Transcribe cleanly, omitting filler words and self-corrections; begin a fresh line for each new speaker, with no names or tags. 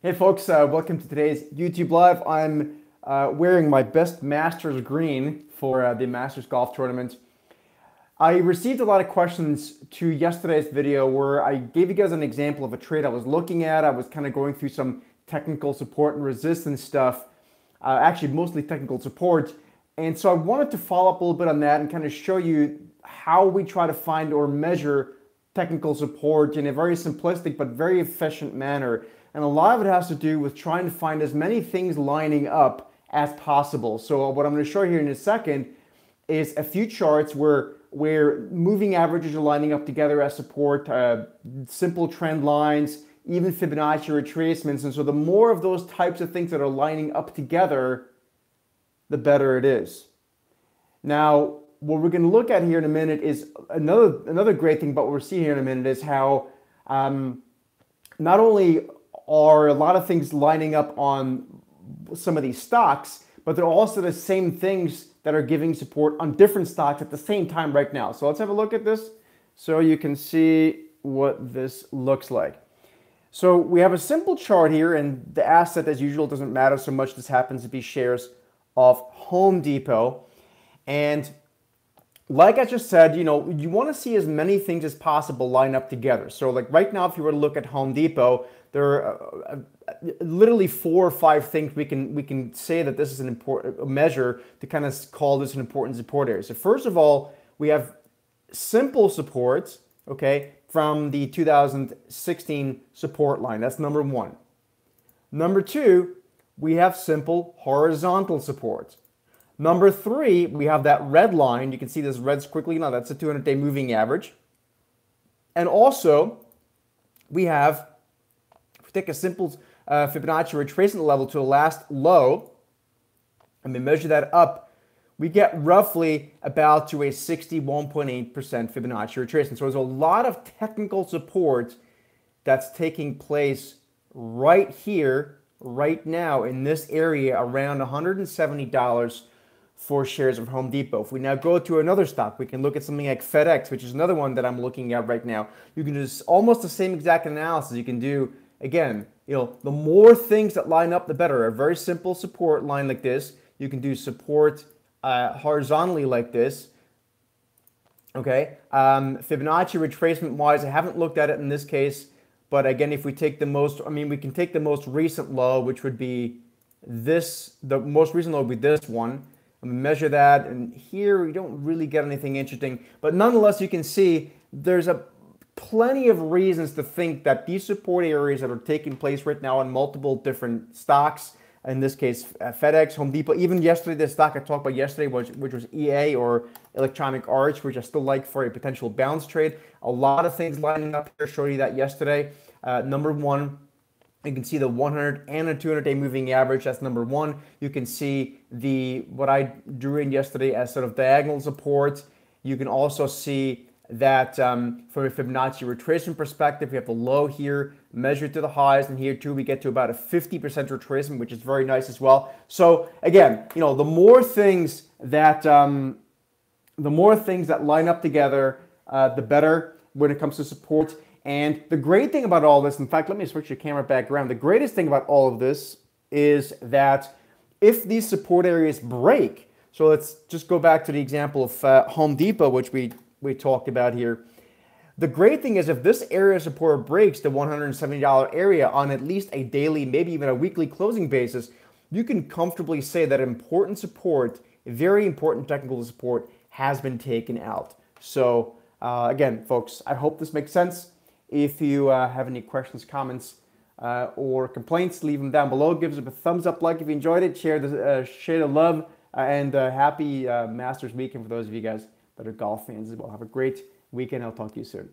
Hey folks, welcome to today's YouTube Live. I'm wearing my best Masters green for the Masters Golf Tournament. I received a lot of questions to yesterday's video where I gave you guys an example of a trade I was looking at. I was kind of going through some technical support and resistance stuff, actually mostly technical support. And so I wanted to follow up a little bit on that and kind of show you how we try to find or measure technical support in a very simplistic but very efficient manner. And a lot of it has to do with trying to find as many things lining up as possible. So what I'm going to show you here in a second is a few charts where moving averages are lining up together as support, simple trend lines, even Fibonacci retracements. And so the more of those types of things that are lining up together, the better it is. Now, what we're going to look at here in a minute is another great thing about what we're seeing here in a minute is how not only are a lot of things lining up on some of these stocks, but they're also the same things that are giving support on different stocks at the same time right now. So let's have a look at this so you can see what this looks like. So we have a simple chart here, and the asset, as usual, doesn't matter so much. This happens to be shares of Home Depot. And like I just said, you want to see as many things as possible line up together. So like right now, if you were to look at Home Depot, there are literally 4 or 5 things we can say that this is an important measure to kind of call this an important support area. So first of all, we have simple supports, okay, from the 2016 support line. That's number 1. Number 2, we have simple horizontal supports. Number 3, we have that red line. You can see this red squiggly. Now that's a 200-day moving average. And also, we have, if we take a simple Fibonacci retracement level to the last low, and we measure that up, we get roughly about to a 61.8% Fibonacci retracement. So there's a lot of technical support that's taking place right here, right now, in this area around $170 for shares of Home Depot. If we now go to another stock, we can look at something like FedEx, which is another one that I'm looking at right now. You can do almost the same exact analysis. You can do, again, the more things that line up, the better. A very simple support line like this. You can do support horizontally like this. Okay. Fibonacci retracement wise, I haven't looked at it in this case, but again, if we take the most, we can take the most recent low, which would be this, the most recent low would be this one. And measure that, and here we don't really get anything interesting, but nonetheless, you can see there's plenty of reasons to think that these support areas that are taking place right now in multiple different stocks, in this case FedEx, Home Depot, even yesterday, the stock I talked about yesterday, which was EA or Electronic Arts, which I still like for a potential bounce trade. A lot of things lining up here. Showed you that yesterday. Number 1, you can see the 100 and a 200-day moving average. That's number 1. You can see what I drew in yesterday as sort of diagonal support. You can also see that from a Fibonacci retracement perspective, we have the low here measured to the highs, and here too we get to about a 50% retracement, which is very nice as well. So again, the more things that line up together, the better when it comes to support. And the great thing about all this, in fact, let me switch the camera back around. The greatest thing about all of this is that if these support areas break, so let's just go back to the example of Home Depot, which we talked about here. The great thing is if this area of support breaks the $170 area on at least a daily, maybe even a weekly closing basis, you can comfortably say that important support, very important technical support, has been taken out. So again, folks, I hope this makes sense. If you have any questions, comments, or complaints, leave them down below. Give us a thumbs up, like if you enjoyed it. Share the love, and happy Masters weekend for those of you guys that are golf fans as well. Have a great weekend. I'll talk to you soon.